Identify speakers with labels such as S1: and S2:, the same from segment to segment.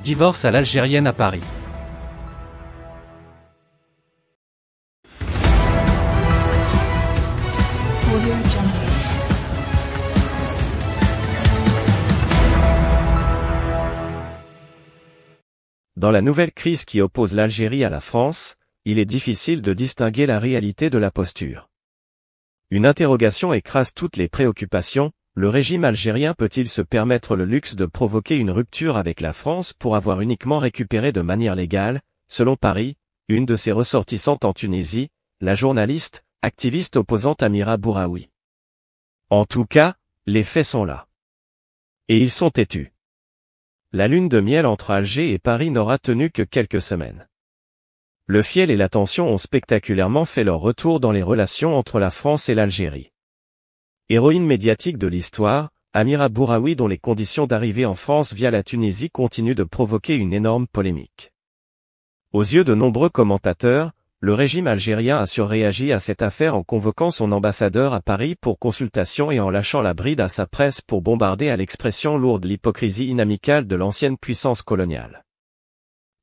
S1: Divorce à l'algérienne à Paris.
S2: Dans la nouvelle crise qui oppose l'Algérie à la France, il est difficile de distinguer la réalité de la posture. Une interrogation écrase toutes les préoccupations: le régime algérien peut-il se permettre le luxe de provoquer une rupture avec la France pour avoir uniquement récupéré de manière légale, selon Paris, une de ses ressortissantes en Tunisie, la journaliste, activiste opposante Amira Bouraoui? En tout cas, les faits sont là. Et ils sont têtus. La lune de miel entre Alger et Paris n'aura tenu que quelques semaines. Le fiel et la tension ont spectaculairement fait leur retour dans les relations entre la France et l'Algérie. Héroïne médiatique de l'histoire, Amira Bouraoui, dont les conditions d'arrivée en France via la Tunisie continuent de provoquer une énorme polémique. Aux yeux de nombreux commentateurs, le régime algérien a surréagi à cette affaire en convoquant son ambassadeur à Paris pour consultation et en lâchant la bride à sa presse pour bombarder à l'expression lourde l'hypocrisie inamicale de l'ancienne puissance coloniale.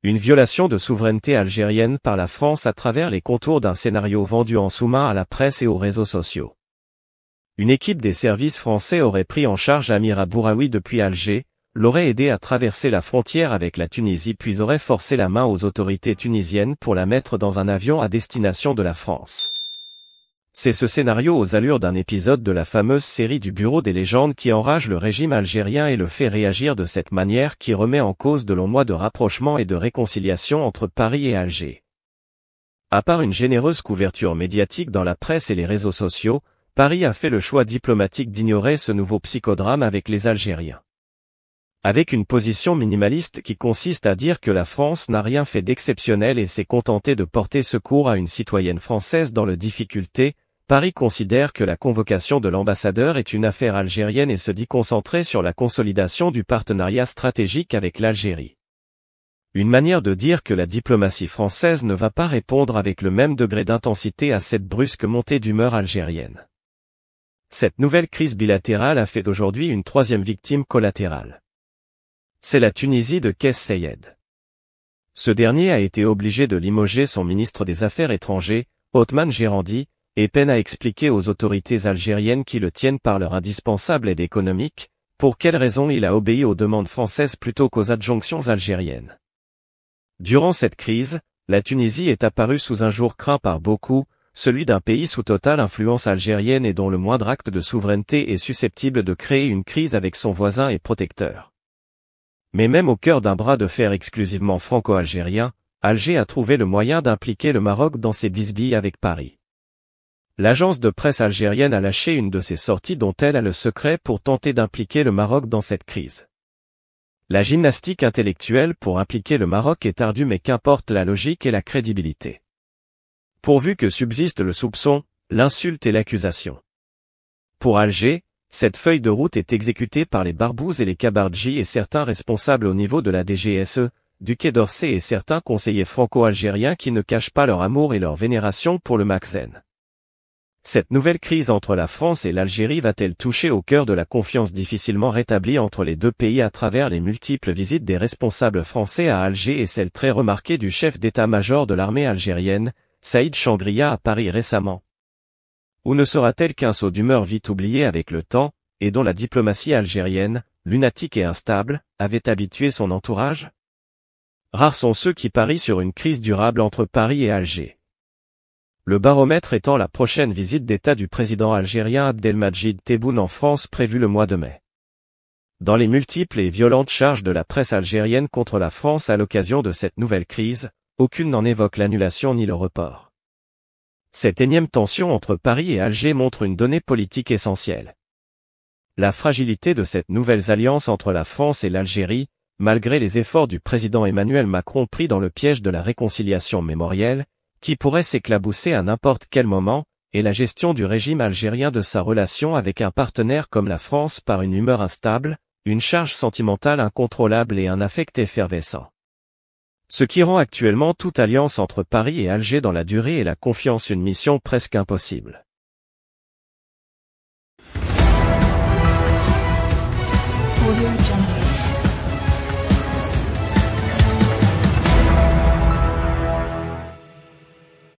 S2: Une violation de souveraineté algérienne par la France à travers les contours d'un scénario vendu en sous-main à la presse et aux réseaux sociaux. Une équipe des services français aurait pris en charge Amira Bouraoui depuis Alger, l'aurait aidé à traverser la frontière avec la Tunisie puis aurait forcé la main aux autorités tunisiennes pour la mettre dans un avion à destination de la France. C'est ce scénario aux allures d'un épisode de la fameuse série du Bureau des légendes qui enrage le régime algérien et le fait réagir de cette manière qui remet en cause de longs mois de rapprochement et de réconciliation entre Paris et Alger. À part une généreuse couverture médiatique dans la presse et les réseaux sociaux, Paris a fait le choix diplomatique d'ignorer ce nouveau psychodrame avec les Algériens. Avec une position minimaliste qui consiste à dire que la France n'a rien fait d'exceptionnel et s'est contentée de porter secours à une citoyenne française dans les difficultés, Paris considère que la convocation de l'ambassadeur est une affaire algérienne et se dit concentrée sur la consolidation du partenariat stratégique avec l'Algérie. Une manière de dire que la diplomatie française ne va pas répondre avec le même degré d'intensité à cette brusque montée d'humeur algérienne. Cette nouvelle crise bilatérale a fait aujourd'hui une troisième victime collatérale. C'est la Tunisie de Kais Saied. Ce dernier a été obligé de limoger son ministre des Affaires étrangères, Othman Jerandi, et peine à expliquer aux autorités algériennes qui le tiennent par leur indispensable aide économique, pour quelles raisons il a obéi aux demandes françaises plutôt qu'aux adjonctions algériennes. Durant cette crise, la Tunisie est apparue sous un jour craint par beaucoup, celui d'un pays sous totale influence algérienne et dont le moindre acte de souveraineté est susceptible de créer une crise avec son voisin et protecteur. Mais même au cœur d'un bras de fer exclusivement franco-algérien, Alger a trouvé le moyen d'impliquer le Maroc dans ses bisbilles avec Paris. L'agence de presse algérienne a lâché une de ses sorties dont elle a le secret pour tenter d'impliquer le Maroc dans cette crise. La gymnastique intellectuelle pour impliquer le Maroc est ardue mais qu'importe la logique et la crédibilité. Pourvu que subsiste le soupçon, l'insulte et l'accusation. Pour Alger, cette feuille de route est exécutée par les Barbouz et les Kabardji et certains responsables au niveau de la DGSE, du Quai d'Orsay et certains conseillers franco-algériens qui ne cachent pas leur amour et leur vénération pour le Makhzen. Cette nouvelle crise entre la France et l'Algérie va-t-elle toucher au cœur de la confiance difficilement rétablie entre les deux pays à travers les multiples visites des responsables français à Alger et celle très remarquée du chef d'état-major de l'armée algérienne, Saïd Changria à Paris récemment? Ou ne sera-t-elle qu'un saut d'humeur vite oublié avec le temps, et dont la diplomatie algérienne, lunatique et instable, avait habitué son entourage? Rares sont ceux qui parient sur une crise durable entre Paris et Alger. Le baromètre étant la prochaine visite d'État du président algérien Abdelmadjid Tebboune en France prévue le mois de mai. Dans les multiples et violentes charges de la presse algérienne contre la France à l'occasion de cette nouvelle crise, aucune n'en évoque l'annulation ni le report. Cette énième tension entre Paris et Alger montre une donnée politique essentielle. La fragilité de cette nouvelle alliance entre la France et l'Algérie, malgré les efforts du président Emmanuel Macron pris dans le piège de la réconciliation mémorielle, qui pourrait s'éclabousser à n'importe quel moment, et la gestion du régime algérien de sa relation avec un partenaire comme la France par une humeur instable, une charge sentimentale incontrôlable et un affect effervescent. Ce qui rend actuellement toute alliance entre Paris et Alger dans la durée et la confiance une mission presque impossible.
S3: Audio